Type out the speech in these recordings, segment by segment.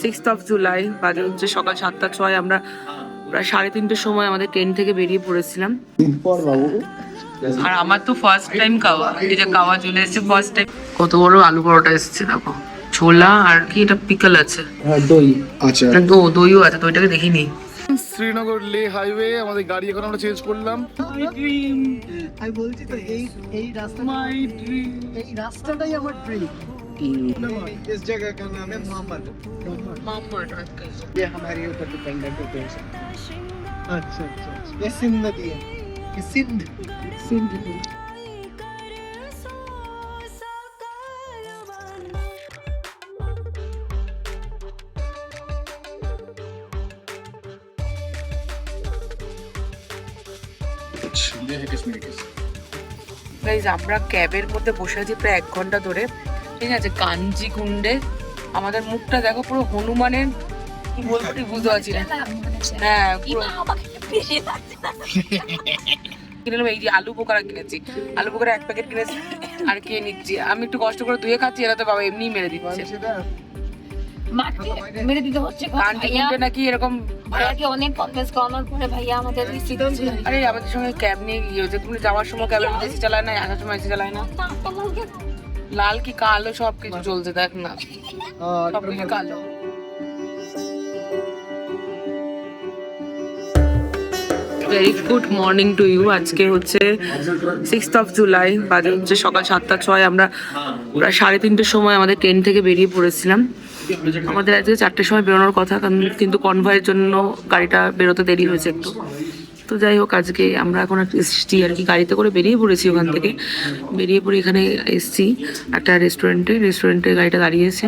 6th July, বাজে হচ্ছে সকাল 7:06। আমরা প্রায় 3:30টার সময় আমাদের ট্রেন থেকে বেরিয়ে পড়েছিলাম। আর আমার তো ফার্স্ট টাইম খাওয়া, এই যে খাওয়া চলে এসেছে ফার্স্ট টাইম। কত বড় আলু পরোটা এসেছে দেখো, ছোলা আর কি এটা পিকল আছে, দই আচ্ছা, দইও আছে, দইটাকে দেখিনি। শ্রীনগর লে হাইওয়ে আমাদের গাড়ি এখন আমরা চেঞ্জ করলাম। আমি বলছি তো এই রাস্তা মাই ড্রিম, এই রাস্তাটাই আমার ড্রিম। इस जगह का नाम है मामर। ये हमारे ऊपर डिपेंडेंट होते हैं। अच्छा अच्छा, ये सिंध नदी है, ये सिंध नदी। গাইজ আমরা ক্যাবের মধ্যে বসে আছি প্রায় 1 ঘন্টা ধরে, ঠিক আছে, কাঞ্জি কুণ্ডে। আমাদের মুখটা দেখো পুরো হনুমানের, কি বলবো ঠিক বুঝতে পারছি না। হ্যাঁ পুরো কিনলাম, এই যে আলু বোকারা কিনেছি, আলু বোকারা 1 প্যাকেট কিনেছি আর খেয়ে নিচ্ছি। আমি একটু কষ্ট করে ধুয়ে খাচ্ছি, এরা তো বাবা এমনি মেরে দিচ্ছে। মেরে দিতে হচ্ছে কাঞ্জি কুণ্ডে নাকি এরকম ভাইয়াকে অনেক কনভিন্স করানোর পরে ভাইয়া আমাদের রিসিট দিয়েছে। আরে আমাদের সঙ্গে ক্যাব নিয়ে গিয়ে হচ্ছে, তুমি যাওয়ার সময় ক্যাবের মধ্যে এসি চালায় না, আসার সময় এসি চালায় না। লাল কি কালো সব কিছু চলছে দেখ না, সব কিছু কালো। Very good morning to you. আজকে হচ্ছে 6th জুলাই, বাজে হচ্ছে সকাল 7:06। আমরা প্রায় 3:30টার সময় আমাদের ট্রেন থেকে বেরিয়ে পড়েছিলাম। আমাদের আজকে 4টের সময় বেরোনোর কথা, কিন্তু কনভয়ের জন্য গাড়িটা বেরোতে দেরি হয়েছে একটু। তো যাই হোক, আজকে আমরা এখন এসছি আর কি, গাড়িতে করে বেরিয়ে পড়েছি ওখান থেকে। বেরিয়ে পড়ে এখানে এসছি একটা রেস্টুরেন্টে গাড়িটা দাঁড়িয়েছে।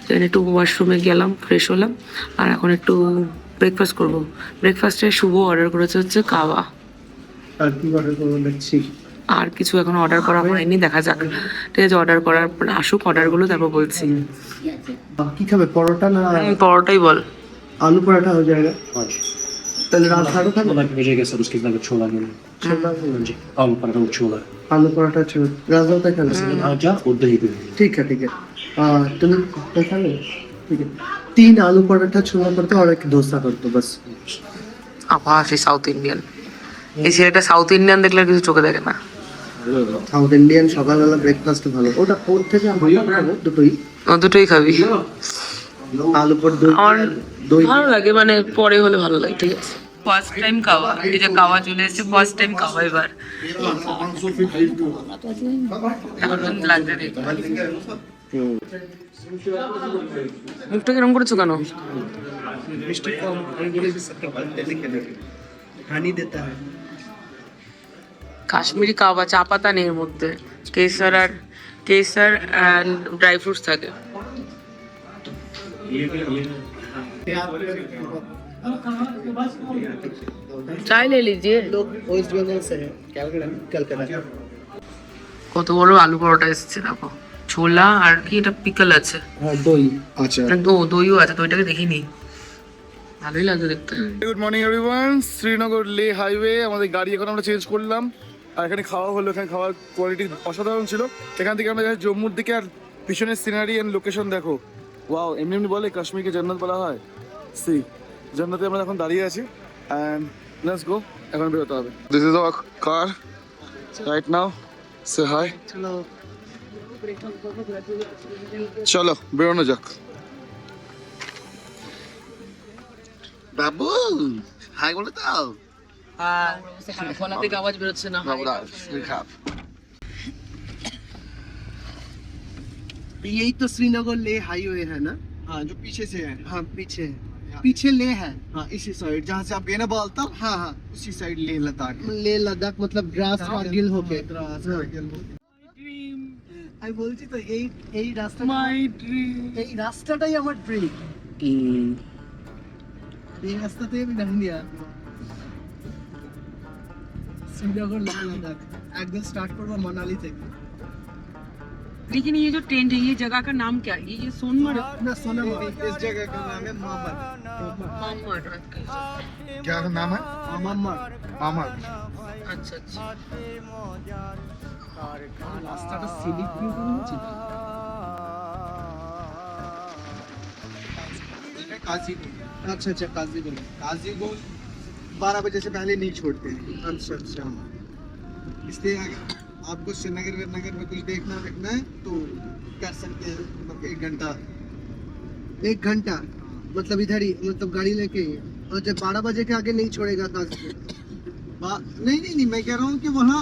এখানে একটু ওয়াশরুমে গেলাম, ফ্রেশ হলাম, আর এখন একটু ব্রেকফাস্ট করবো। ব্রেকফাস্টে শুভ অর্ডার করেছে হচ্ছে কাওয়া। আর কি অর্ডার করবো দেখছি, আর কিছু এখন অর্ডার করা হয়নি, দেখা যাক। ঠিক আছে, অর্ডার করার পর আসুক অর্ডারগুলো, তারপর বলছি। কি খাবে, পরোটা না পরোটাই বল। आलू पराठा हो जाएगा। তাহলে রাত খাবে খাবে भेजेगा सर, उसके बाद छोला नहीं जी, आलू पराठा और छोला। आलू पराठा छोड़ राजौता खाना आजा और दही भी। ठीक है तुम खा लो। ठीक है, 3 आलू पराठा छोला कर दो और एक डोसा कर दो बस। আবার সেই সাউথ ইন্ডিয়ান, এই ছেলেটা সাউথ ইন্ডিয়ান দেখলে আর কিছু চোখে দেখে না। সাউথ ইন্ডিয়ান সকালবেলা ব্রেকফাস্ট ভালো, ওটা ওর থেকে আমরা খাবো দুটোই। দুটোই খাবি? আলু পর দই, আমার দই ভালো লাগে, মানে পরে হলে ভালো লাগে। ঠিক আছে, ফার্স্ট টাইম খাওয়া, এই যে খাওয়া চলে এসেছে ফার্স্ট টাইম খাওয়া। এবার এখন লাগছে দেখতে। মুখটা কিরম করেছো কেন? मिस्टेक को अंग्रेजी से लिख के हानि देता है। কাশ্মীরি কাওয়া, চা পাতা নেই এর মধ্যে, কেসার অ্যান্ড ড্রাই ফ্রুটস থাকে। চাই লে লিজিয়ে। लोग वेस्ट बंगाल से है, कलकत्ता। কত বড় আলু পরোটা এসেছে দেখো, ছোলা আর কি এটা পিকল আছে, हाँ दई अच्छा, দইও আছে, দইটাকে দেখিনি, ভালোই লাগছে দেখতে। গুড মর্নিং এভরিওয়ান, শ্রীনগর লে হাইওয়ে আমাদের গাড়ি এখন আমরা চেঞ্জ করলাম। আর এখানে খাওয়া হলো, এখানে খাওয়ার কোয়ালিটি অসাধারণ ছিল। এখান থেকে আমরা যাচ্ছি জম্মুর দিকে, আর পিছনের সিনারি এন্ড লোকেশন দেখো, ওয়াও। এমনি বলে কাশ্মীরকে জান্নাত বলা হয়, সি জান্নাতে আমরা এখন দাঁড়িয়ে আছি। অ্যান্ড লেটস গো, এখন বেরোতে হবে। This is our car right now, say hi. চলো বেরোনো যাক। বাবু হাই বলে দাও। গলা থেকে আওয়াজ বেরোচ্ছে না। यही तो श्रीनगर ले हाईवे है ना? हाँ, जो पीछे से है। हाँ पीछे है, पीछे ले है। हाँ, इसी साइड जहाँ से आप गए ना बालता, हाँ हाँ उसी साइड ले लद्दाख है। ले लद्दाख मतलब द्रास कारगिल होके। द्रास, कारगिल होके। আমি বলছি তো এই রাস্তা মাই ড্রিম। এই রাস্তাটাই আমার ড্রিম। এই রাস্তাতে আমি নামিনি আর শ্রীনগর লে लद्दाख একদম स्टार्ट করব मनाली থেকে। लेकिन ये जो टेंट है, ये जगह का नाम क्या है? ये सोनमर्ग ना सोनामर्ग, इस जगह का नाम है मामर। क्या नाम है? मामा मामा। अच्छा अच्छा। রাস্তাটা সিলিপ ভিউ করে হচ্ছে। काजीगुंड अच्छा अच्छा काजीगुंड। काजीगुंड 12 बजे से पहले नहीं छोड़ते हैं। अच्छा अच्छा इसलिए अगर आपको श्रीनगर नगर में कुछ देखना है तो कर सकते हैं, मतलब 1 घंटा मतलब इधर ही, मतलब गाड़ी लेके ही। और जब 12 बजे के आगे नहीं छोड़ेगा काजीगुंड। नहीं मैं कह रहा हूँ कि वहाँ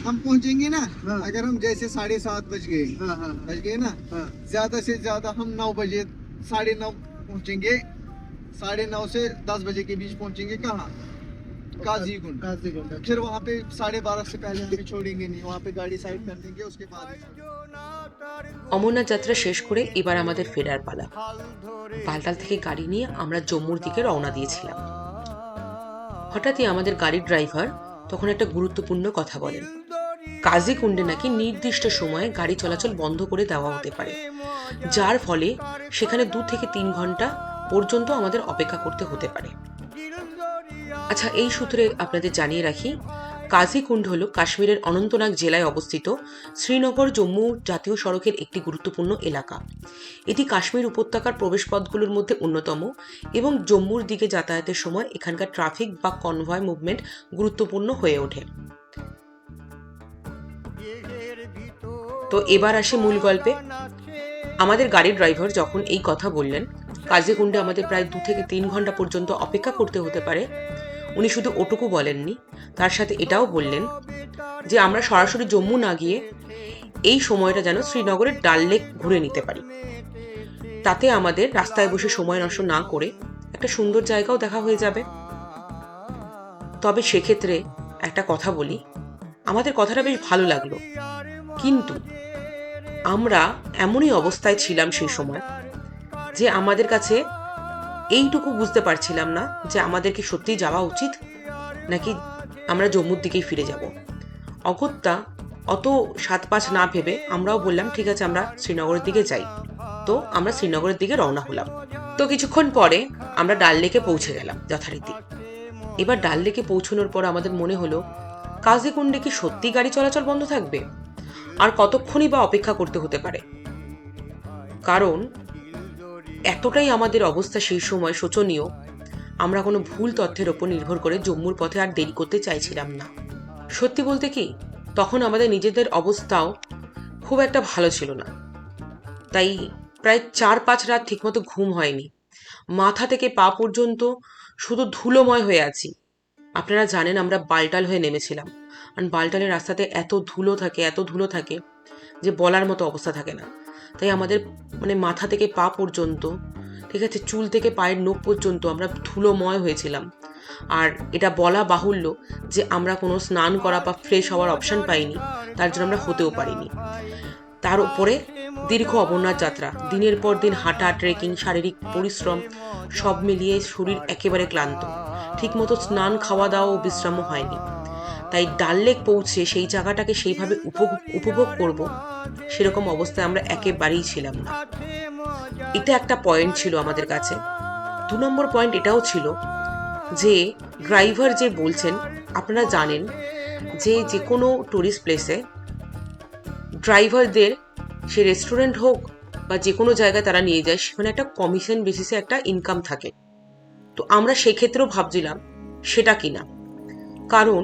हम पहुँचेंगे ना, हाँ। अगर हम जैसे 7:30 बज गए हाँ हाँ ना, हाँ ज्यादा से ज्यादा हम 9 बजे 9:30 पहुँचेंगे, 9:30 से 10 बजे के बीच पहुँचेंगे। कहाँ? काजीगुंड। काजीगुंड। फिर वहाँ पे 12:30 से पहले हमें छोड़ेंगे नहीं, वहाँ पे गाड़ी साइड कर देंगे, उसके बाद অমরনাথ যাত্রা শেষ করে এবার আমাদের ফেরার পালা। বালতাল থেকে গাড়ি নিয়ে আমরা জম্মুর দিকে রওনা দিয়েছিলাম। হঠাৎই আমাদের গাড়ির ড্রাইভার তখন একটা গুরুত্বপূর্ণ কথা বলেন। কাজিকুন্ডে নাকি নির্দিষ্ট সময়ে গাড়ি চলাচল বন্ধ করে দেওয়া হতে পারে, যার ফলে সেখানে 2 থেকে 3 ঘন্টা পর্যন্ত আমাদের অপেক্ষা করতে হতে পারে। আচ্ছা, এই সূত্রে আপনাদের জানিয়ে রাখি, কাজিকুন্ড হল কাশ্মীরের অনন্তনাগ জেলায় অবস্থিত শ্রীনগর জম্মু জাতীয় সড়কের একটি গুরুত্বপূর্ণ এলাকা। এটি কাশ্মীর উপত্যকার প্রবেশপথগুলোর মধ্যে অন্যতম এবং জম্মুর দিকে যাতায়াতের সময় এখানকার ট্রাফিক বা কনভয় মুভমেন্ট গুরুত্বপূর্ণ হয়ে ওঠে। তো এবার আসে মূল গল্পে। আমাদের গাড়ির ড্রাইভার যখন এই কথা বললেন কাজিকুন্ডে আমাদের প্রায় 2 থেকে 3 ঘন্টা পর্যন্ত অপেক্ষা করতে হতে পারে, উনি শুধু ওটুকু বলেননি, তার সাথে এটাও বললেন যে আমরা সরাসরি জম্মু না গিয়ে এই সময়টা যেন শ্রীনগরের ডাল লেক ঘুরে নিতে পারি। তাতে আমাদের রাস্তায় বসে সময় নষ্ট না করে একটা সুন্দর জায়গাও দেখা হয়ে যাবে। তবে সেক্ষেত্রে একটা কথা বলি, আমাদের কথাটা বেশ ভালো লাগলো, কিন্তু আমরা এমনই অবস্থায় ছিলাম সেই সময় যে আমাদের কাছে এইটুকু বুঝতে পারছিলাম না যে আমাদের কি সত্যিই যাওয়া উচিত নাকি আমরা জম্মুর দিকেই ফিরে যাব। অগত্যা অত 7-5 না ভেবে আমরাও বললাম ঠিক আছে আমরা শ্রীনগরের দিকে যাই। তো আমরা শ্রীনগরের দিকে রওনা হলাম। তো কিছুক্ষণ পরে আমরা ডাল লেকে পৌঁছে গেলাম যথারীতি। এবার ডাল লেকে পৌঁছানোর পর আমাদের মনে হলো কাজিকুন্ডে কি সত্যি গাড়ি চলাচল বন্ধ থাকবে, আর কতক্ষণই বা অপেক্ষা করতে হতে পারে। কারণ এতটাই আমাদের অবস্থা সেই সময় শোচনীয়, আমরা কোনো ভুল তথ্যের ওপর নির্ভর করে জম্মুর পথে আর দেরি করতে চাইছিলাম না। সত্যি বলতে কি, তখন আমাদের নিজেদের অবস্থাও খুব একটা ভালো ছিল না, তাই প্রায় 4-5 রাত ঠিকমতো ঘুম হয়নি। মাথা থেকে পা পর্যন্ত শুধু ধুলোময় হয়ে আছি। আপনারা জানেন আমরা বালটাল হয়ে নেমেছিলাম, আর বালটালের রাস্তাতে এত ধুলো থাকে যে বলার মতো অবস্থা থাকে না। তাই আমাদের মাথা থেকে পা পর্যন্ত, ঠিক আছে, চুল থেকে পায়ের নখ পর্যন্ত আমরা ধুলোময় হয়েছিলাম। আর এটা বলা বাহুল্য যে আমরা কোনো স্নান করা বা ফ্রেশ হওয়ার অপশন পাইনি, তার জন্য আমরা হতেও পারিনি। তার উপরে দীর্ঘ অমরনাথ যাত্রা, দিনের পর দিন হাঁটা, ট্রেকিং, শারীরিক পরিশ্রম সব মিলিয়ে শরীর একেবারে ক্লান্ত। ঠিকমতো স্নান, খাওয়া দাওয়া ও বিশ্রামও হয়নি। তাই ডাল লেক পৌঁছে সেই জায়গাটাকে সেইভাবে উপভোগ করব সেরকম অবস্থায় আমরা একেবারেই ছিলাম না। এটা একটা পয়েন্ট ছিল আমাদের কাছে। 2 নম্বর পয়েন্ট এটাও ছিল যে ড্রাইভার যে বলছেন, আপনারা জানেন যে কোনো টুরিস্ট প্লেসে ড্রাইভারদের সে রেস্টুরেন্ট হোক বা যে কোনো জায়গায় তারা নিয়ে যায়, সেখানে একটা কমিশন বেসিসে একটা ইনকাম থাকে। তো আমরা সেই ক্ষেত্রেও ভাবছিলাম সেটা কিনা। কারণ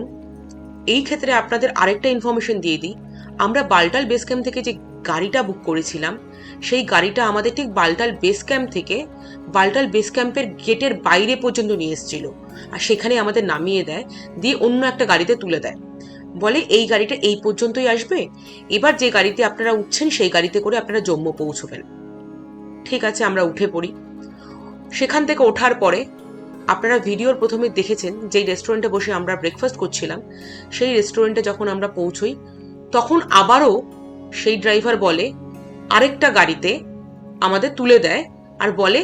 এই ক্ষেত্রে আপনাদের আরেকটা ইনফরমেশন দিয়ে দিই, আমরা বালটাল বেস ক্যাম্প থেকে যে গাড়িটা বুক করেছিলাম, সেই গাড়িটা আমাদের ঠিক বালটাল বেস ক্যাম্প থেকে বালটাল বেস ক্যাম্পের গেটের বাইরে পর্যন্ত নিয়ে এসেছিল, আর সেখানে আমাদের নামিয়ে দেয়, দিয়ে অন্য একটা গাড়িতে তুলে দেয়, বলে এই গাড়িটা এই পর্যন্তই আসবে, এবার যে গাড়িতে আপনারা উঠছেন সেই গাড়িতে করে আপনারা জম্মু পৌঁছবেন। ঠিক আছে, আমরা উঠে পড়ি। সেখান থেকে ওঠার পরে আপনারা ভিডিওর প্রথমে দেখেছেন যেই রেস্টুরেন্টে বসে আমরা ব্রেকফাস্ট করছিলাম, সেই রেস্টুরেন্টে যখন আমরা পৌঁছই তখন আবারও সেই ড্রাইভার বলে আরেকটা গাড়িতে আমাদের তুলে দেয়, আর বলে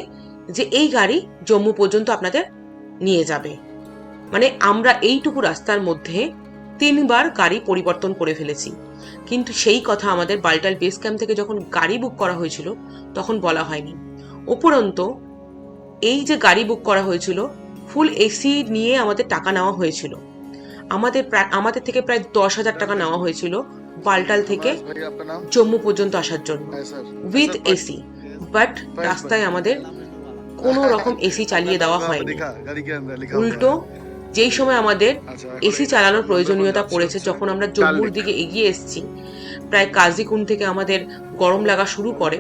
যে এই গাড়ি জম্মু পর্যন্ত আপনাদের নিয়ে যাবে। আমরা এইটুকু রাস্তার মধ্যে 3 বার গাড়ি পরিবর্তন করে ফেলেছি। কিন্তু সেই কথা আমাদের বালটাল বেস ক্যাম্প থেকে যখন গাড়ি বুক করা হয়েছিল তখন বলা হয়নি। উপরন্তু এই যে গাড়ি বুক করা হয়েছিল, ফুল এসি নিয়ে আমাদের টাকা নেওয়া হয়েছিল। আমাদের থেকে প্রায় 10,000 টাকা নেওয়া হয়েছিল বালটাল থেকে জম্মু পর্যন্ত আসার জন্য উইথ এসি। বাট রাস্তায় আমাদের কোনো রকম এসি চালিয়ে দেওয়া হয়নি। देखा गाड़ी के अंदर लिखा উল্টো যেই সময় আমাদের আচ্ছা, এসি চালানোর প্রয়োজনীয়তা পড়েছে, যখন আমরা জম্মুর দিকে এগিয়ে এসেছি, প্রায় কাজিকুন্ড থেকে আমাদের গরম লাগা শুরু করে,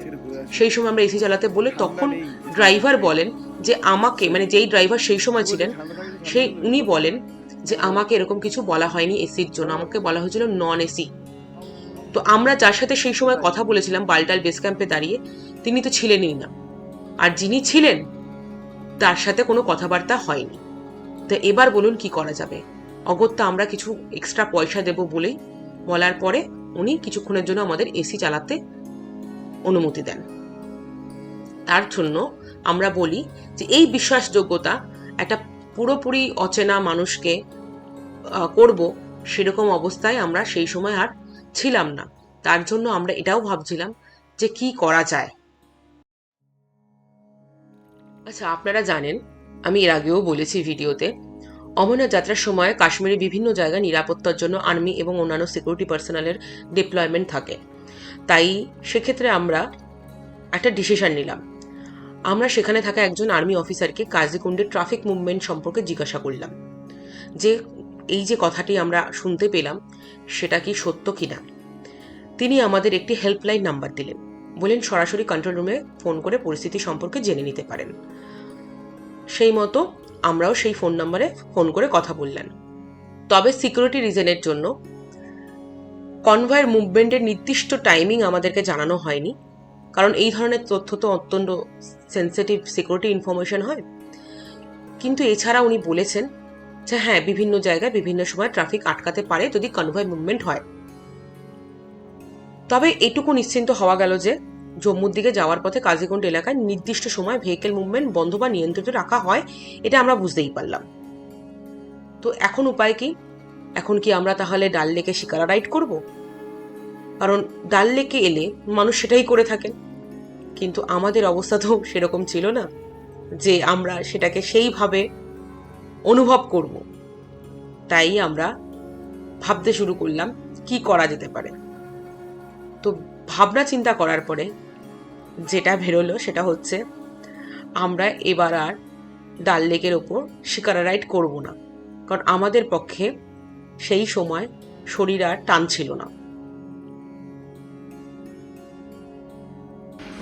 সেই সময় আমরা এসি চালাতে বলে তখন ড্রাইভার বলেন যে আমাকে, মানে যেই ড্রাইভার সেই সময় ছিলেন উনি বলেন যে আমাকে এরকম কিছু বলা হয়নি এসির জন্য, আমাকে বলা হয়েছিল নন এসি। তো আমরা যার সাথে সেই সময় কথা বলেছিলাম বালটাল বেস ক্যাম্পে দাঁড়িয়ে, তিনি তো ছিলেনই না, আর যিনি ছিলেন তার সাথে কোনো কথাবার্তা হয়নি। তো এবার বলুন কি করা যাবে? অগত্যা আমরা কিছু এক্সট্রা পয়সা দেব বলেই বলার পরে উনি কিছুক্ষণের জন্য আমাদের এসি চালাতে অনুমতি দেন। তার জন্য আমরা বলি যে এই বিশ্বাসযোগ্যতা একটা পুরোপুরি অচেনা মানুষকে করব, সেরকম অবস্থায় আমরা সেই সময় আর ছিলাম না। তার জন্য আমরা এটাও ভাবছিলাম যে কি করা যায়। আচ্ছা, আপনারা জানেন, আমি এর আগেও বলেছি ভিডিওতে, অমরনাথ যাত্রার সময় কাশ্মীরের বিভিন্ন জায়গায় নিরাপত্তার জন্য আর্মি এবং অন্যান্য সিকিউরিটি পার্সোনালের ডিপ্লয়মেন্ট থাকে। তাই সেক্ষেত্রে আমরা একটা ডিসিশন নিলাম। আমরা সেখানে থাকা একজন আর্মি অফিসারকে কাজিকুন্ডের ট্রাফিক মুভমেন্ট সম্পর্কে জিজ্ঞাসা করলাম যে এই যে কথাটি আমরা শুনতে পেলাম সেটা কি সত্য কিনা। তিনি আমাদের একটি হেল্পলাইন নাম্বার দিলেন, বলেন সরাসরি কন্ট্রোল রুমে ফোন করে পরিস্থিতি সম্পর্কে জেনে নিতে পারেন। সেই মতো আমরাও সেই ফোন নাম্বারে ফোন করে কথা বললেন। তবে সিকিউরিটি রিজনের জন্য কনভয়ের মুভমেন্টের নির্দিষ্ট টাইমিং আমাদেরকে জানানো হয়নি, কারণ এই ধরনের তথ্য তো অত্যন্ত সেন্সিটিভ সিকিউরিটি ইনফরমেশন হয়। কিন্তু এছাড়া উনি বলেছেন যে হ্যাঁ, বিভিন্ন জায়গায় বিভিন্ন সময় ট্রাফিক আটকাতে পারে যদি কনভয় মুভমেন্ট হয়। তবে এটুকু নিশ্চিন্ত হওয়া গেল যে জম্মুর দিকে যাওয়ার পথে কাজিকুন্ড এলাকায় নির্দিষ্ট সময় ভেহিকেল মুভমেন্ট বন্ধ বা নিয়ন্ত্রিত রাখা হয়, এটা আমরা বুঝতেই পারলাম। তো এখন উপায় কি? এখন কি আমরা তাহলে ডাল লেকে শিকারা রাইড করব? কারণ ডাল লেকে এলে মানুষ সেটাই করে থাকেন, কিন্তু আমাদের অবস্থা তো সেরকম ছিল না যে আমরা সেটাকে সেইভাবে অনুভব করব। তাই আমরা ভাবতে শুরু করলাম কি করা যেতে পারে। তো ভাবনা চিন্তা করার পরে যেটা বেরোলো সেটা হচ্ছে আমরা এবার আর ডাল লেকের ওপর শিকারা রাইড করব না, কারণ আমাদের পক্ষে সেই সময় শরীর আর টান ছিল না।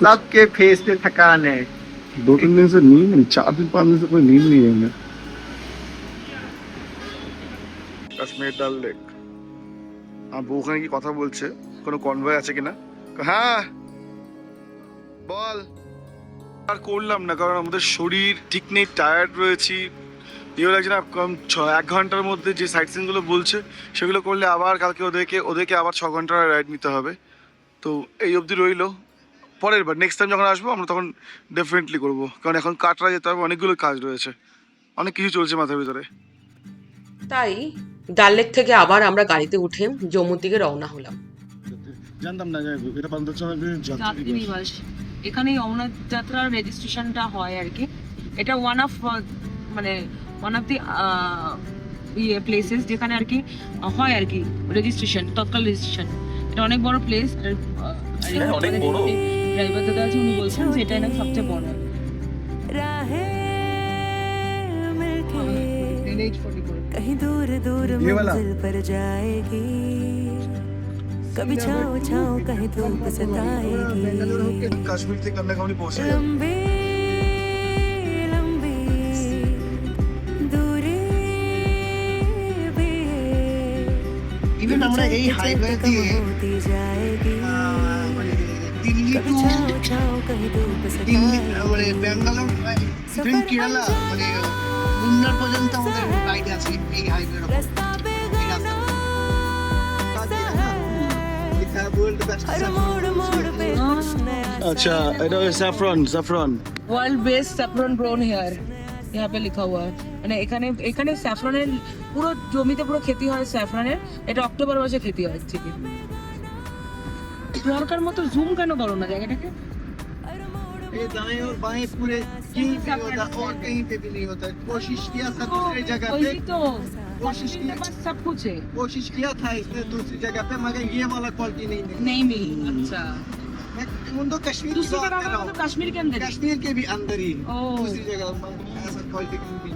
लग के फेस पे थकान है। 2-3 दिन से नींद नहीं, 4 दिन 5 दिन से कोई नींद नहीं है हमें। কাশ্মীর ডাল লেক, বউ ওখানে কি কথা বলছে, কোনো কনভয় আছে কিনা? হ্যাঁ বল। আর করলাম না, কারণ আমাদের শরীর ঠিক নেই, টায়ার্ড রয়েছি। ইয়ে লাগছে না, কম 1 ঘন্টার মধ্যে যে সাইট সিন গুলো বলছে সেগুলো করলে আবার কালকে ওদেরকে আবার 6 ঘন্টার রাইড নিতে হবে। তো এই অবধি রইলো, পরের বার নেক্সট টাইম যখন আসবো আমরা তখন ডেফিনেটলি করবো, কারণ এখন কাটরা যেতে হবে, অনেকগুলো কাজ রয়েছে, অনেক কিছু চলছে মাথার ভিতরে। তাই ডাল লেক থেকে আবার আমরা গাড়িতে উঠে জম্মুর দিকে রওনা হলাম। জানতাম না যে এটা যাত্রী নিবাস, এখানেই অমরনাথ যাত্রার রেজিস্ট্রেশনটা হয় আর কি। এটা ওয়ান অফ দি প্লেসেস যেখানে আর কি হয় আর কি রেজিস্ট্রেশন, তৎকাল রেজিস্ট্রেশন। এটা অনেক বড় প্লেস, অনেক বড়। ড্রাইভার দাদা আছে, উনি বলছেন যে এটা নাকি সবচেয়ে বড়। कहीं दूर दूर मंजिल पर जाएगी, कभी छाँव छाँव कहीं धूप सताएगी। কাশ্মীর থেকে কন্যাকুমারী পৌঁছে যাবে। लंबी लंबी दूरी भी ইভেন আমরা এই হাইওয়ে দিয়ে होती जाएगी, মানে দিল্লি कभी টু छाँव छाँव कहीं धूप দিল্লি सताएगी। মানে ব্যাঙ্গালোর ইভেন কেরালা মানে মুন্নার পর্যন্ত আমাদের রাইড আছে এই হাইওয়ের উপর। रास्ता এই রাস্তা लिखा है वर्ल्ड बेस्ट हर मोड़ मोड़ पे कुछ नया আচ্ছা, এটা saffron world best saffron grown here यहाँ पे लिखा हुआ है। মানে এখানে স্যাফরনের পুরো জমিতে পুরো খেতি হয় স্যাফরনের। এটা অক্টোবর মাসে খেতি হয় ঠিক। দরকার মতো জুম কেন করো না জায়গাটাকে? ये दाएं और बाएं पूरे कहीं पे होता और कहीं पे भी नहीं होता। कोशिश किया था दूसरी जगह पे, वही तो कोशिश किया बस सब कुछ है, कोशिश किया था इसने दूसरी जगह पे, मगर ये वाला क्वालिटी नहीं मिली। नहीं मिली। अच्छा मैं मुंडो कश्मीर की दूसरी बात तरह कर रहा मतलब हूँ। कश्मीर के अंदर ही? कश्मीर के भी अंदर ही ओह। दूसरी जगह ऐसा पॉलिटिकल भी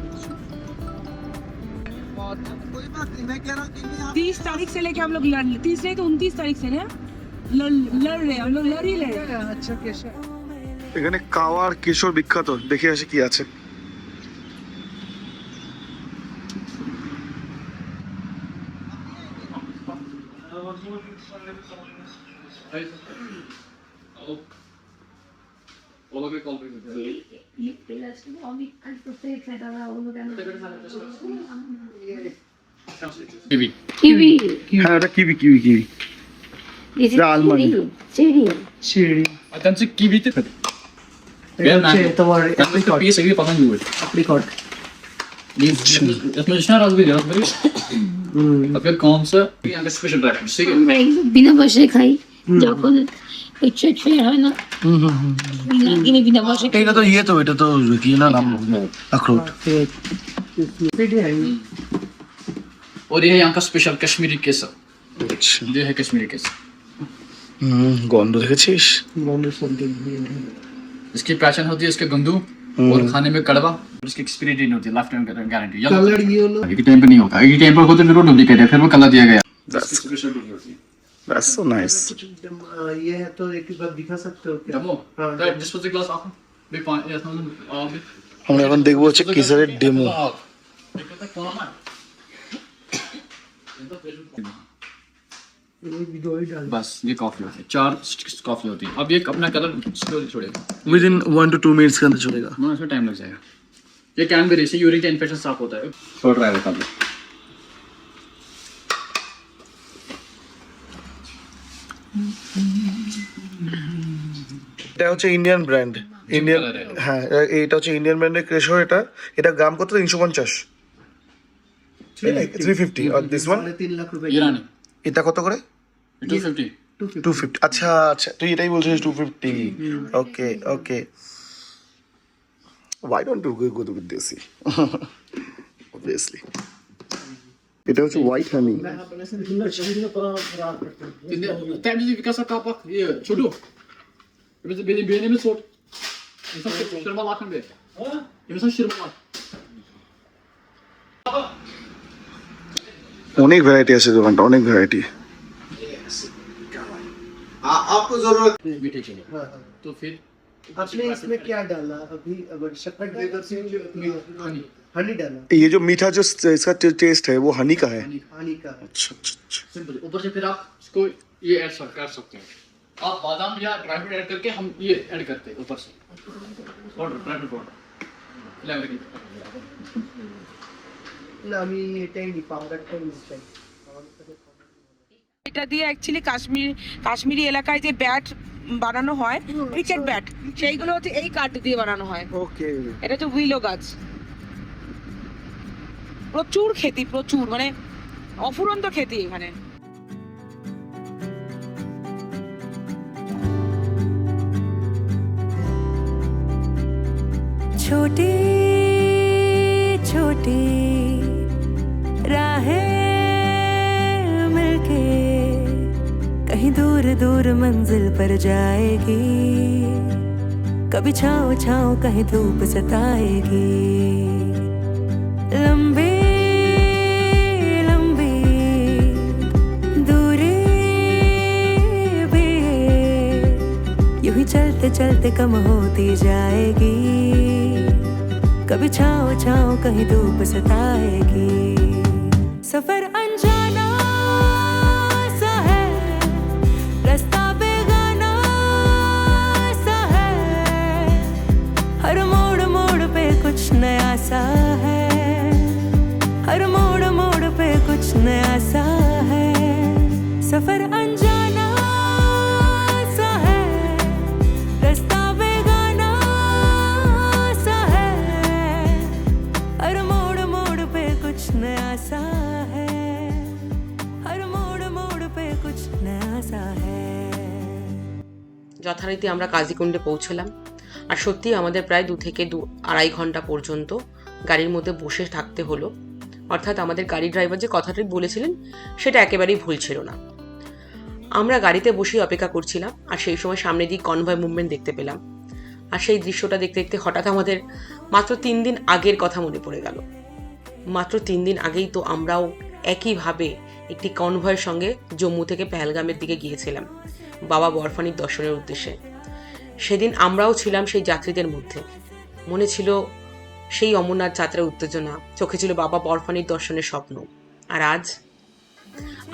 कोई बात नहीं, मैं कह रहा हूँ कि यहाँ 30 तारीख से लेके हम लोग लड़ 30 नहीं तो 29 तारीख से ना लड़ रहे हैं, हम लोग लड़ ही रहे हैं। अच्छा कैसा এখানে কাওয়া আর কেশর বিখ্যাত, দেখে আসি কি আছে। কিবি হ্যাঁ ওটা kiwi kiwi kiwi. This is almond. Cherry শিড়ি Atansi kiwi te এটা হচ্ছে তোমার इसका पीस है पता नहीं हुआ অ্যাপ্রিকট इसमें जितना रास्पबेरी अब फिर कौन सा यहाँ का स्पेशल ड्राई फ्रूट ठीक है আমরা এগুলো বিনা পয়সায় খাই যখন ইচ্ছে ইচ্ছে হয় না বিনা কিনে বিনা পয়সায় খাই। এটা তো ইয়ে তো, এটা তো কি না নাম अखरोट। और ये है यहाँ का स्पेशल कश्मीरी केसर আচ্ছা ये है कश्मीरी केसर গন্ধ দেখেছিস? इसकी पहचान होती है इसके गंदू और खाने में कड़वा और इसकी एक्सपायरी डेट होती है लाइफ टाइम गारंटी কালার ये হলো एक टाइम पे नहीं होगा एक टाइम पर होते फिर वो डुप्लीकेट है फिर वो कलर दिया गया That's so nice. ये है तो एक बार दिखा सकते हो क्या डेमो हाँ। That this was the glass of बे पानी আমরা এখন দেখবো হচ্ছে কেসারের ডেমো। बस ये कॉफी होती है 4 स्टिक्स कॉफी होती है अब ये अपना कलर स्लोली छोड़ेगा Within 1 to 2 minutes के अंदर चलेगा। ना इसमें टाइम लग जाएगा ये कैनबेरी से यूरिन का इन्फेक्शन साफ होता है छोड़ रहा है बता दो এটা হচ্ছে ইন্ডিয়ান ব্র্যান্ড, ইন্ডিয়ান হ্যাঁ এটা হচ্ছে ইন্ডিয়ান ব্র্যান্ডের কেশর। এটা এটা গ্রাম কত? 350 350 আর দিস ওয়ান 3 লাখ रुपए ईरानी এটা কত করে? 250 250। আচ্ছা আচ্ছা তুই এটাই বলছিস 250। ওকে ওকে why don't you go with this obviously। এটা হচ্ছে হোয়াইট হানি। تعمل زي في كاسة كابك شدو بس بيني من صوت مثلا شرب الله كم بيه مثلا شرب الله অনেক ভ্যারাইটি আছে দোকানটা, অনেক ভ্যারাইটি। आपको जरूरत मीठे चीनी तो फिर आपने इसमें क्या डाला अभी अगर शक्कर डाला हनी हनी डाला ये जो मीठा जो इसका टेस्ट है वो हनी का है। हनी का है अच्छा अच्छा अच्छा। सिंपल ऊपर से फिर आप इसको ये ऐड कर सकते हैं आप बादाम या ड्राई फ्रूट ऐड करके हम ये ऐड करते हैं ऊपर से powder dry fruit powder flavour की না আমি এটাই নি পাউডারটাই নিচ্ছি এটা দিয়ে অ্যাকচুয়ালি কাশ্মীরি এলাকায় যে ব্যাট বানানো হয় ক্রিকেট ব্যাট সেইগুলো হচ্ছে এই কাঠ দিয়ে বানানো হয়। ওকে এটা হচ্ছে উইলো গাছ। প্রচুর খেতি, প্রচুর মানে অফুরন্ত খেতি এখানে। छोटी छोटी राहें मिलके कहीं दूर दूर मंजिल पर जाएगी कभी छाँव छाँव कहीं धूप सताएगी लंबी लंबी दूरी भी यूं ही चलते चलते कम होती जाएगी कभी छाँव छाँव कहीं धूप सताएगी सफर अनजाना सा है रास्ता बेगाना सा है हर मोड़ मोड़ पे कुछ नया सा है हर मोड़ मोड़ पे कुछ नया सा है सफर अनजाना सा है रास्ता बेगाना सा है हर मोड़ मोड़ पे कुछ नया सा है हर मोड़ मोड़ पे कुछ नया सा है যথারীতি আমরা কাজিকুণ্ডে পৌঁছলাম। আর সত্যি আমাদের প্রায় 2 থেকে 2.5 ঘন্টা পর্যন্ত গাড়ির মধ্যে বসে থাকতে হলো। অর্থাৎ আমাদের গাড়ি ড্রাইভার যে কথাটি বলেছিলেন সেটা একেবারেই ভুল ছিল না। আমরা গাড়িতে বসেই অপেক্ষা করছিলাম, আর সেই সময় সামনে দিয়ে কনভয় মুভমেন্ট দেখতে পেলাম। আর সেই দৃশ্যটা দেখতে দেখতে হঠাৎ আমাদের মাত্র 3 দিন আগের কথা মনে পড়ে গেল। মাত্র 3 দিন আগেই তো আমরাও একইভাবে একটি কনভয়ের সঙ্গে জম্মু থেকে পেহেলগামের দিকে গিয়েছিলাম বাবা বরফানির দর্শনের উদ্দেশ্যে। সেদিন আমরাও ছিলাম সেই যাত্রীদের মধ্যে। মনে ছিল সেই অমরনাথ যাত্রার উত্তেজনা, চোখে ছিল বাবা বরফানির দর্শনের স্বপ্ন। আর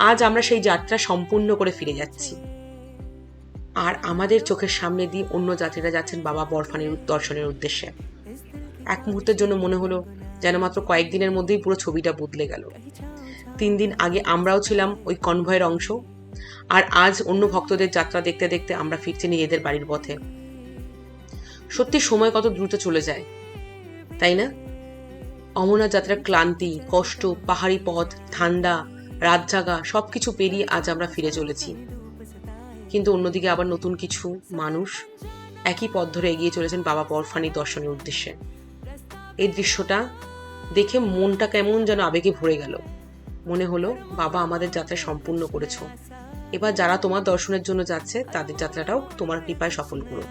আজ আমরা সেই যাত্রা সম্পূর্ণ করে ফিরে যাচ্ছি, আর আমাদের চোখের সামনে দিয়ে অন্য যাত্রীরা যাচ্ছেন বাবা বরফানির দর্শনের উদ্দেশ্যে। এক মুহূর্তের জন্য মনে হলো যেন মাত্র কয়েকদিনের মধ্যেই পুরো ছবিটা বদলে গেল। 3 দিন আগে আমরাও ছিলাম ওই কনভয়ের অংশ, আর আজ অন্য ভক্তদের যাত্রা দেখতে দেখতে আমরা ফিরছি নিজেদের বাড়ির পথে। সত্যি সময় কত দ্রুত চলে যায়, তাই না? অমরনাথ যাত্রার ক্লান্তি, কষ্ট, পাহাড়ি পথ, ঠান্ডা, রাত জাগা সবকিছু পেরিয়ে আজ আমরা ফিরে চলেছি। কিন্তু অন্যদিকে আবার নতুন কিছু মানুষ একই পথ ধরে এগিয়ে চলেছেন বাবা বরফানির দর্শনের উদ্দেশ্যে। এই দৃশ্যটা দেখে মনটা কেমন যেন আবেগে ভরে গেল। মনে হলো বাবা আমাদের যাত্রা সম্পূর্ণ করেছো, এবার যারা তোমার দর্শনের জন্য যাচ্ছে তাদের যাত্রাটাও তোমার কৃপায় সফল করো।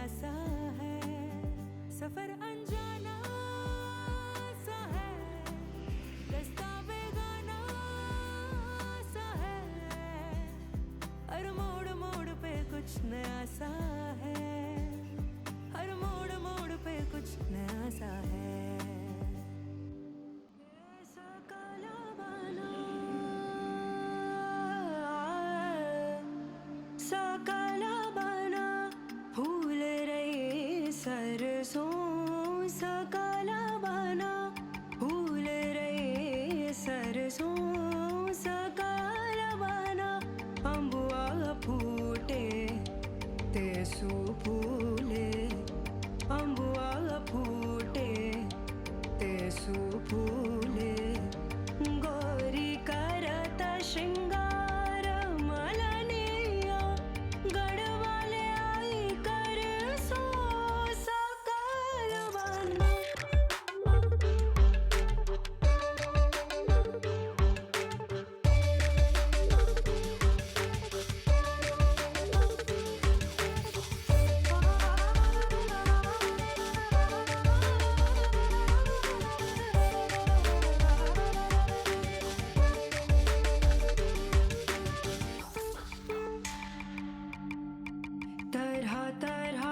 हर मोड़ मोड़ पे कुछ नया सा है, हर मोड़ मोड़ पे कुछ नया सा है। ऐसा काला बना, सा काला बना, फूल रही सरसों, सा काला बना, फूल रही सरसों, सा काला बना, अम्बुआ फूटे तेसु फूले, अम्बुआ फूटे तेसु फूले, गोरी करता श्रृंगार मलनिया, गढ़वाले आई कर सो, सकाल बना। तरह तरह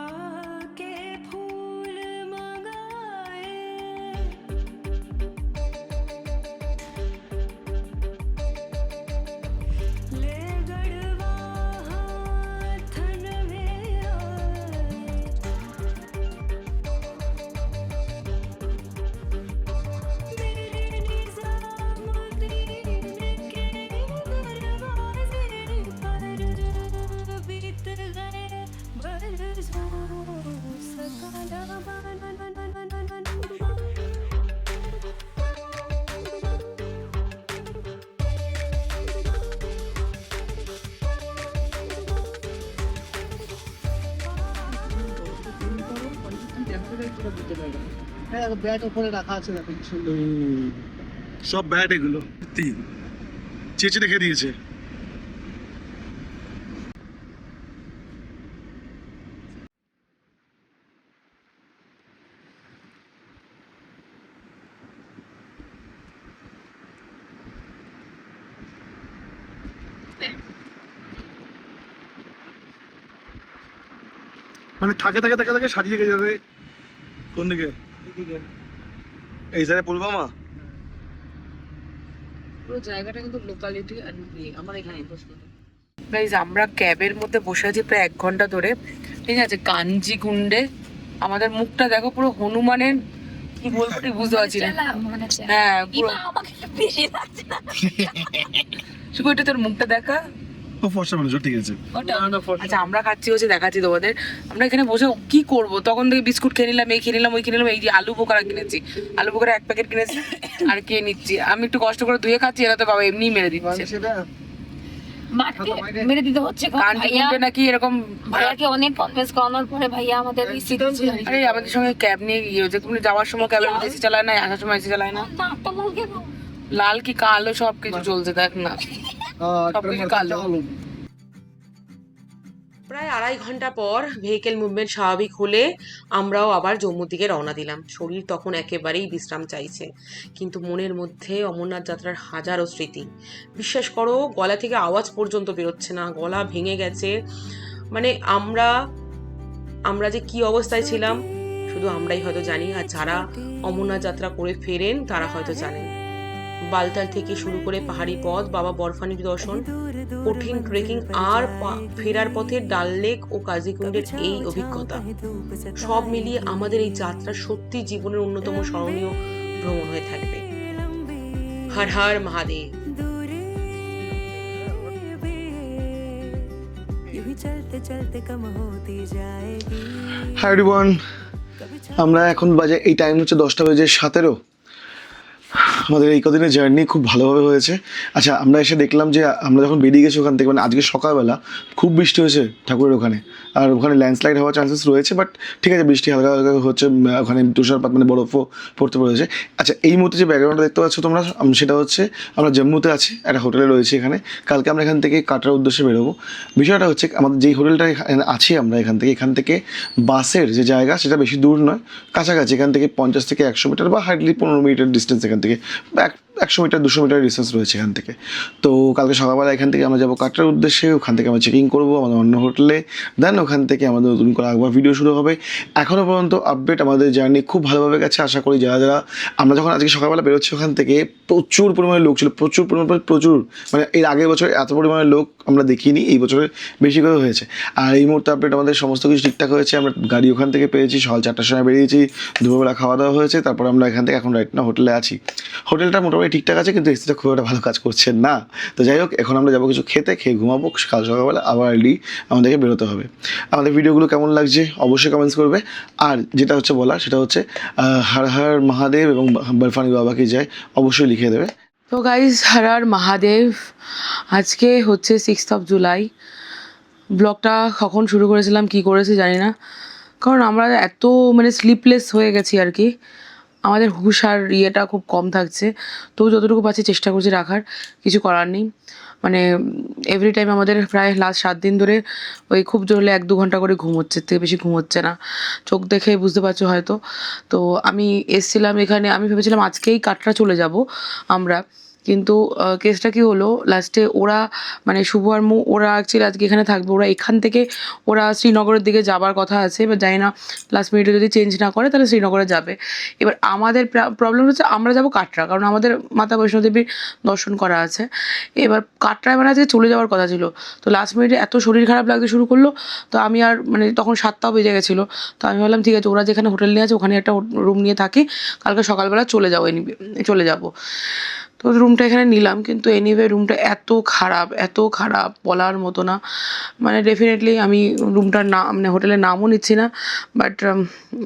के फूल मंगाए, ले गढ़वा हाथन में आए, मेरे निजामुद्दीन के दरवाजे पर बीत गए बरसों, सकाला बना। হ্যাঁ ব্যাট উপরে রাখা আছে, দেখো কি সুন্দর। সব ব্যাট এগুলো চেঁচে রেখে দিয়েছে। মানে থাকে থাকে থাকে থাকে সাজিয়ে রেখে যাবে। কোন দিকে? এই সাইডে পুলবামা। পুরো জায়গাটা কিন্তু লোকালিটি আর আমার এখানে প্রশ্ন। গাইজ আমরা ক্যাবের মধ্যে বসে আছি প্রায় 1 ঘন্টা ধরে, ঠিক আছে? কাঞ্জি কুণ্ডে আমাদের মুখটা দেখো, পুরো হনুমানের কি বলবো ঠিক বুঝতে পারছি না। হ্যাঁ পুরো শুধু এটা তোর মুখটা দেখা। ফর্সা মানুষ, ঠিক আছে। আচ্ছা আমরা খাচ্ছি হচ্ছে, দেখাচ্ছি তোমাদের। আমরা এখানে বসে কি করব, তখন থেকে বিস্কুট খেয়ে নিলাম, এই খেয়ে নিলাম, ওই খেয়ে নিলাম। এই যে আলু বোকারা কিনেছি, আলু বোকারা 1 প্যাকেট কিনেছি আর কে নিচ্ছি। আমি একটু কষ্ট করে ধুয়ে খাচ্ছি, এরা তো বাবা এমনি মেরে দিচ্ছে। সেটা মেরে দিতে হচ্ছে কাঞ্জি কুণ্ডে নাকি এরকম। ভাইয়াকে অনেক কনভিন্স করানোর পরে ভাইয়া আমাদের আরে আমাদের সঙ্গে ক্যাব নিয়ে গিয়ে হচ্ছে, তুমি যাওয়ার সময় ক্যাবের মধ্যে এসি চালায় না, আসার সময় এসি চালায় না। লাল কি কালো সব কিছু চলছে, দেখ না সবকিছু কালো। প্রায় 2.5 ঘন্টা পর ভেহিকেল মুভমেন্ট স্বাভাবিক হলে আমরাও আবার জম্মুর দিকে রওনা দিলাম। শরীর তখন একেবারেই বিশ্রাম চাইছে, কিন্তু মনের মধ্যে অমরনাথ যাত্রার হাজারো স্মৃতি। বিশ্বাস করো, গলা থেকে আওয়াজ পর্যন্ত বেরোচ্ছে না, গলা ভেঙে গেছে। মানে আমরা যে কি অবস্থায় ছিলাম শুধু আমরাই হয়তো জানি, আর যারা অমরনাথ যাত্রা করে ফেরেন তারা হয়তো জানেন। বালতাল থেকে শুরু করে পাহাড়ি পথ, বাবা বরফানির দর্শন, কঠিন ট্রেকিং, আর ফেরার পথে ডাল লেক ও কাজিকুন্ডের এই অভিজ্ঞতা, সব মিলিয়ে আমাদের এই যাত্রা সত্যি জীবনের অন্যতম স্মরণীয় ভ্রমণ হয়ে থাকবে। হর হর মহাদেব। चलते चलते कम होती जाएगी। হাই এভরিওয়ান, আমরা এখন বাজে এই টাইম হচ্ছে 10:17। আমাদের এই কদিনের জার্নি খুব ভালোভাবে হয়েছে। আচ্ছা, আমরা এসে দেখলাম যে আমরা যখন বেরিয়ে গেছি ওখান থেকে, মানে আজকে সকালবেলা খুব বৃষ্টি হয়েছে ঠাকুরের ওখানে, আর ওখানে ল্যান্ডস্লাইড হওয়ার চান্সেস রয়েছে, বাট ঠিক আছে, বৃষ্টি হালকা হালকা হচ্ছে, ওখানে তুষারপাত মানে বরফও পড়তে পড়েছে। আচ্ছা, এই মুহূর্তে যে ব্যাকগ্রাউন্ডটা দেখতে পাচ্ছ তোমরা, সেটা হচ্ছে আমরা জম্মুতে আছি, একটা হোটেলে রয়েছে এখানে। কালকে আমরা এখান থেকে কাটরার উদ্দেশ্যে বেরোবো। বিষয়টা হচ্ছে আমাদের যেই হোটেলটা আছি আমরা এখান থেকে বাসের যে জায়গা সেটা বেশি দূর নয়, কাছাকাছি, এখান থেকে 50 থেকে 100 মিটার বা হার্ডলি 15 মিনিটের ডিস্টেন্স এখান থেকে, 100 মিটার 200 মিটার ডিস্টেন্স রয়েছে এখান থেকে। তো কালকে সকালবেলা এখান থেকে আমরা যাবো কাটরার উদ্দেশ্যে, ওখান থেকে আমরা চেকিং করবো আমাদের অন্য হোটেলে, দেন ওখান থেকে আমাদের নতুন করে একবার ভিডিও শুরু হবে। এখনও পর্যন্ত আপডেট, আমাদের জার্নি খুব ভালোভাবে গেছে। আশা করি যারা আমরা যখন আজকে সকালবেলা বেরোচ্ছি ওখান থেকে প্রচুর পরিমাণে লোক ছিল, প্রচুর মানে এর আগের বছর এত পরিমাণে লোক আমরা দেখিনি, এই বছরে বেশি করে হয়েছে। আর এই মুহূর্তে আপডেট, আমাদের সমস্ত কিছু ঠিকঠাক হয়েছে। আমরা গাড়ি ওখান থেকে পেয়েছি, সকাল 4টার সময় বেরিয়েছি, দুপুরবেলা খাওয়া দাওয়া হয়েছে, তারপর আমরা এখান থেকে এখন রাইট না হোটেলে আছি। হোটেলটা মোটামুটি ঠিকঠাক আছে, কিন্তু এসিটা খুব একটা ভালো কাজ করছে না। তো যাই হোক, এখন আমরা যাবো কিছু খেয়ে ঘুমাবো, কাল সকালবেলা আবার আর্লি আমাদেরকে বেরোতে হবে। আমাদের ভিডিওগুলো কেমন লাগছে অবশ্যই কমেন্টস করবে। আর যেটা হচ্ছে বলার সেটা হচ্ছে হর হর মহাদেব এবং বরফানি বাবা কি যায় অবশ্যই লিখে দেবে। তো গাইজ, হর হর মহাদেব। আজকে হচ্ছে 6 জুলাই। ব্লগটা কখন শুরু করেছিলাম, কি করেছি জানি না, কারণ আমরা এত মানে স্লিপলেস হয়ে গেছি আর কি। আমাদের হুশ আর ইয়েটা খুব কম থাকছে, তো যতটুকু পাচ্ছি চেষ্টা করছি রাখার, কিছু করার নেই। মানে এভরি টাইম আমাদের প্রায় লাস্ট 7 দিন ধরে ওই খুব জোর হলে 1-2 ঘন্টা করে ঘুম হচ্ছে, থেকে বেশি ঘুম হচ্ছে না, চোখ দেখে বুঝতে পারছো হয়তো। তো আমি এসছিলাম এখানে, আমি ভেবেছিলাম আজকেই কাটরা চলে যাব আমরা, কিন্তু কেসটা কি হলো, লাস্টে ওরা মানে শুভ আর ওরা অ্যাকচুয়ালি আজকে এখানে থাকবে, ওরা এখান থেকে ওরা শ্রীনগরের দিকে যাবার কথা আছে। এবার জানি না লাস্ট মিনিটে যদি চেঞ্জ না করে তাহলে শ্রীনগরে যাবে। এবার আমাদের প্রবলেম হচ্ছে আমরা যাব কাটরা, কারণ আমাদের মাতা বৈষ্ণোদেবীর দর্শন করা আছে। এবার কাটরায় মানে আজকে চলে যাওয়ার কথা ছিল, তো লাস্ট মিনিটে এত শরীর খারাপ লাগতে শুরু করলো, তো আমি আর মানে তখন 7টাও বেজে গেছিলো। তো আমি ভাবলাম ঠিক আছে, ওরা যেখানে হোটেল নিয়ে আছে ওখানে একটা রুম নিয়ে থাকি, কালকে সকালবেলা চলে যাবো। তো রুমটা এখানে নিলাম, কিন্তু এনিওয়ে রুমটা এত খারাপ বলার মতো না। মানে ডেফিনেটলি আমি রুমটার নাম মানে হোটেলের নামও নিচ্ছি না, বাট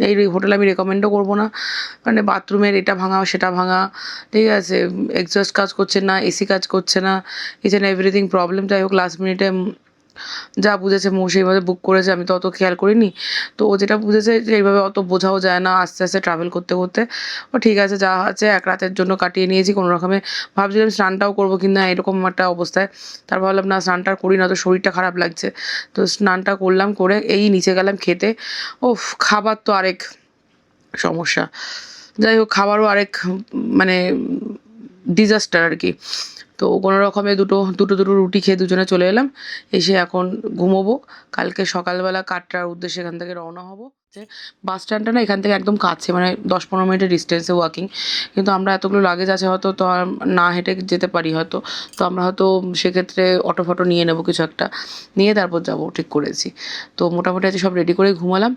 এই হোটেল আমি রেকমেন্ডও করবো না। মানে বাথরুমের এটা ভাঙা সেটা ভাঙা, ঠিক আছে, এক্সস্ট কাজ করছে না, এসি কাজ করছে না, ইচ অ্যান্ড এভরিথিং প্রবলেম। যাই হোক, লাস্ট মিনিটে যা বুঝেছে মৌ সেইভাবে বুক করেছে, আমি তো অত খেয়াল করিনি। তো ও যেটা বুঝেছে যে এইভাবে অত বোঝাও যায় না, আস্তে আস্তে ট্রাভেল করতে ও ঠিক আছে, যা আছে 1 রাতের জন্য কাটিয়ে নিয়েছি কোনো রকমে। ভাবছিলাম স্নানটাও করবো কিনা এরকম একটা অবস্থায়, তারপর ভাবলাম না, স্নানটা করি না, তো শরীরটা খারাপ লাগছে। তো স্নানটা করলাম, করে এই নিচে গেলাম খেতে। খাবার তো আরেক সমস্যা, যাই হোক, খাবারও আরেক মানে ডিজাস্টার আর কি। তো কোনো রকমে দুটো রুটি খেয়ে দুজনে চলে এলাম, এসে এখন ঘুমোবো। কালকে সকালবেলা কাটরার উদ্দেশ্যে এখান থেকে রওনা হবো। বাস স্ট্যান্ডটা না এখান থেকে একদম কাছে, মানে 10-15 মিনিটের ডিস্টেন্সে ওয়াকিং, কিন্তু আমরা এতগুলো লাগেজ আছে হয়তো, তো না হেঁটে যেতে পারি হয়তো। তো আমরা হয়তো সেক্ষেত্রে অটো ফটো নিয়ে নেবো, কিছু একটা নিয়ে তারপর যাবো ঠিক করেছি। তো মোটামুটি আজকে সব রেডি করে ঘুমালাম,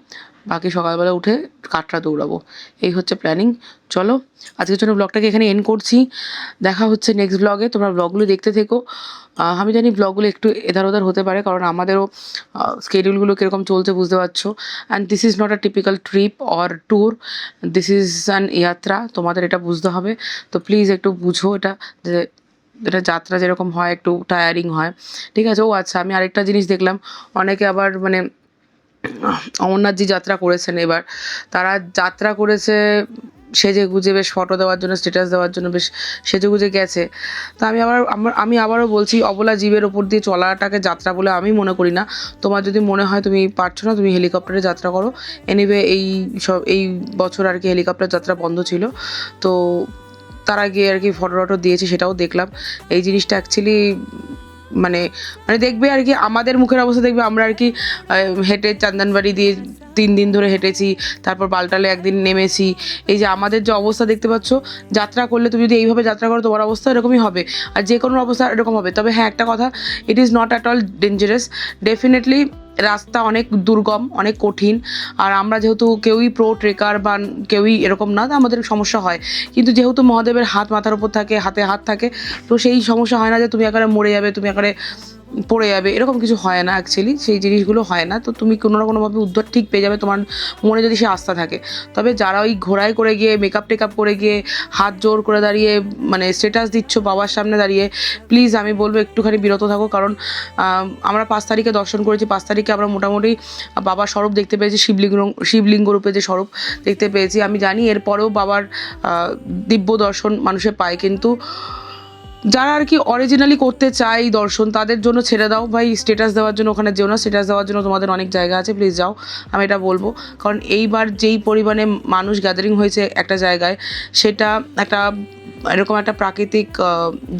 বাকি সকালবেলা উঠে কাটরা দৌড়াবো, এই হচ্ছে প্ল্যানিং। চলো, আজকের জন্য ব্লগটাকে এখানে এন্ড করছি। দেখা হচ্ছে নেক্সট ব্লগে, তোমরা ব্লগগুলো দেখতে থেকো। আমি জানি ব্লগগুলো একটু এধার ওধার হতে পারে, কারণ আমাদেরও স্কেডিউলগুলো কীরকম চলছে বুঝতে পারছো। And this is not a typical trip or tour, this is an যাত্রা, তোমাদের এটা বুঝতে হবে। তো প্লিজ একটু বুঝো এটা, যে এটা যাত্রা যেরকম হয় একটু টায়ারিং হয়, ঠিক আছে। আচ্ছা, আমি আরেকটা জিনিস দেখলাম, অনেকে আবার মানে অমরনাথজি যাত্রা করেছেন এবার, তারা যাত্রা করেছে সেজে গুজে বেশ ফটো দেওয়ার জন্য, স্ট্যাটাস দেওয়ার জন্য বেশ সেজে গুজে গেছে। তো আমি আবারও বলছি, অবলা জীবের ওপর দিয়ে চলাটাকে যাত্রা বলে আমি মনে করি না। তোমার যদি মনে হয় তুমি পারছো না, তুমি হেলিকপ্টারে যাত্রা করো। এনিওয়ে এই বছর আর কি হেলিকপ্টার যাত্রা বন্ধ ছিল, তো তারা গিয়ে আর কি ফটো দিয়েছে, সেটাও দেখলাম। এই জিনিসটা অ্যাকচুয়ালি মানে দেখবে আর কি, আমাদের মুখের অবস্থা দেখবে, আমরা আর কি হেঁটে চান্দনবাড়ি দিয়ে 3 দিন ধরে হেঁটেছি, তারপর বালটালে একদিন নেমেছি। এই যে আমাদের যে অবস্থা দেখতে পাচ্ছ, যাত্রা করলে তুমি যদি এইভাবে যাত্রা করো, তোমার অবস্থা এরকমই হবে, আর যে কোনো অবস্থা এরকম হবে। তবে হ্যাঁ, একটা কথা, it is not at all dangerous. Definitely রাস্তা অনেক দুর্গম, অনেক কঠিন, আর আমরা যেহেতু কেউই প্রো ট্রেকার বা কেউই এরকম না, তো আমাদের সমস্যা হয়। কিন্তু যেহেতু মহাদেবের হাত মাথার উপর থাকে, হাতে হাত থাকে, তো সেই সমস্যা হয় না যে তুমি একেবারে মরে যাবে, তুমি একেবারে পড়ে যাবে, এরকম কিছু হয় না। অ্যাকচুয়ালি সেই জিনিসগুলো হয় না। তো তুমি কোনো না কোনোভাবে উদ্ধার ঠিক পেয়ে যাবে, তোমার মনে যদি সে আস্থা থাকে। তবে যারা ওই ঘোড়ায় করে গিয়ে মেকআপ টেকআপ করে গিয়ে হাত জোর করে দাঁড়িয়ে স্ট্যাটাস দিচ্ছ বাবার সামনে দাঁড়িয়ে, প্লিজ আমি বলবো একটুখানি বিরত থাকো। কারণ আমরা 5 তারিখে দর্শন করেছি, 5 তারিখে আমরা মোটামুটি বাবার স্বরূপ দেখতে পেয়েছি, শিবলিঙ্গ রূপে যে স্বরূপ দেখতে পেয়েছি। আমি জানি এরপরেও বাবার দিব্য দর্শন মানুষে পায়, কিন্তু যারা আর কি অরিজিনালি করতে চায় দর্শন, তাদের জন্য ছেড়ে দাও ভাই। স্ট্যাটাস দেওয়ার জন্য ওখানে যেও না, স্ট্যাটাস দেওয়ার জন্য তোমাদের অনেক জায়গা আছে, প্লিজ যাও, আমি এটা বলবো। কারণ এইবার যেই পরিমাণে মানুষ গ্যাদারিং হয়েছে একটা জায়গায়, সেটা এরকম একটা প্রাকৃতিক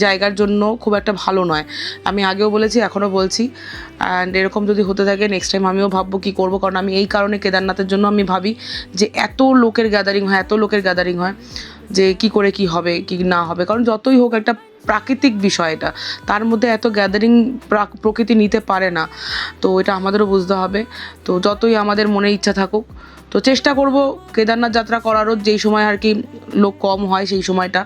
জায়গার জন্য খুব একটা ভালো নয়। আমি আগেও বলেছি, এখনও বলছি। অ্যান্ড এরকম যদি হতে থাকে, নেক্সট টাইম আমিও ভাববো কী করবো। কারণ আমি এই কারণে কেদারনাথের জন্য আমি ভাবি যে এত লোকের গ্যাদারিং হয়, যে কি করে কি হবে কি না হবে। কারণ যতই হোক একটা প্রাকৃতিক বিষয়, এটা তার মধ্যে এত গ্যাদারিং প্রকৃতি নিতে পারে না, তো এটা আমাদেরও বুঝতে হবে। তো যতই আমাদের মনে ইচ্ছা থাকুক, তো চেষ্টা করব কেদারনাথ যাত্রা করারও, যেই সময় আর কি লোক কম হয় সেই সময়টা।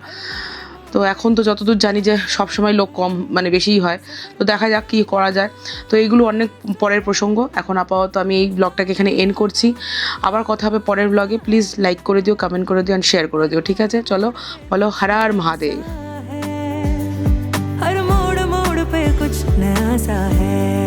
তো এখন তো যতদূর জানি যে সব সময় লোক কম বেশিই হয়, তো দেখা যাক কী করা যায়। তো এইগুলো অনেক পরের প্রসঙ্গ। এখন আপাতত আমি এই ব্লগটাকে এখানে এন্ড করছি। আবার কথা হবে পরের ব্লগে। প্লিজ লাইক করে দিও, কমেন্ট করে দিও, অ্যান্ড শেয়ার করে দিও, ঠিক আছে? চলো, বলো হর হর মহাদেব। हर मोड़ मोड़ पे कुछ नया सा है।